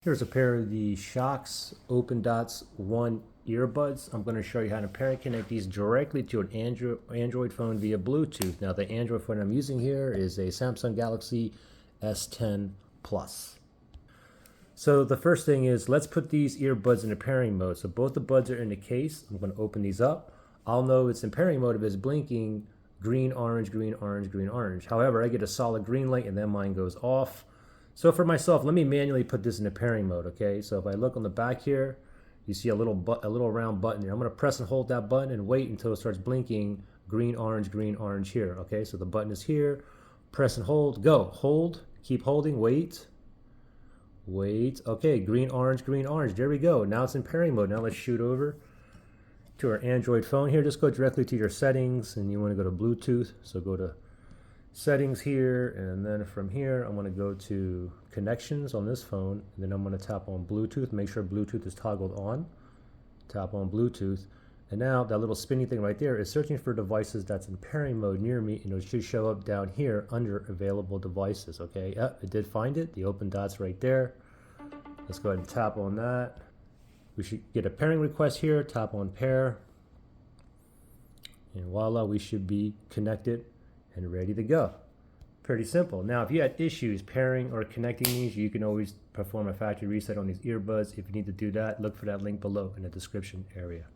Here's a pair of the SHOKZ OpenDots ONE earbuds. I'm going to show you how to pair and connect these directly to an Android phone via Bluetooth. Now the Android phone I'm using here is a Samsung Galaxy S10 Plus. So the first thing is, let's put these earbuds in a pairing mode. So both the buds are in the case. I'm going to open these up. I'll know it's in pairing mode if it's blinking green, orange, green, orange, green, orange. However, I get a solid green light and then mine goes off. So for myself, let me manually put this into pairing mode, okay? So if I look on the back here, you see a little round button here. I'm gonna press and hold that button and wait until it starts blinking green, orange here, okay? So the button is here, press and hold, go. Hold, keep holding, wait. Okay, green, orange, there we go. Now it's in pairing mode. Now let's shoot over to our Android phone here. Just go directly to your settings and you wanna go to Bluetooth. So go to settings here, and then from here I'm going to go to connections on this phone, and then I'm going to tap on Bluetooth. Make sure Bluetooth is toggled on. Tap on Bluetooth, and now that little spinny thing right there is searching for devices that's in pairing mode near me, and it should show up down here under available devices. Okay, yep, it did find it, the open dots right there. Let's go ahead and tap on that. We should get a pairing request here. Tap on pair, and voila, we should be connected and ready to go. Pretty simple. Now, if you had issues pairing or connecting these, you can always perform a factory reset on these earbuds. If you need to do that, look for that link below in the description area.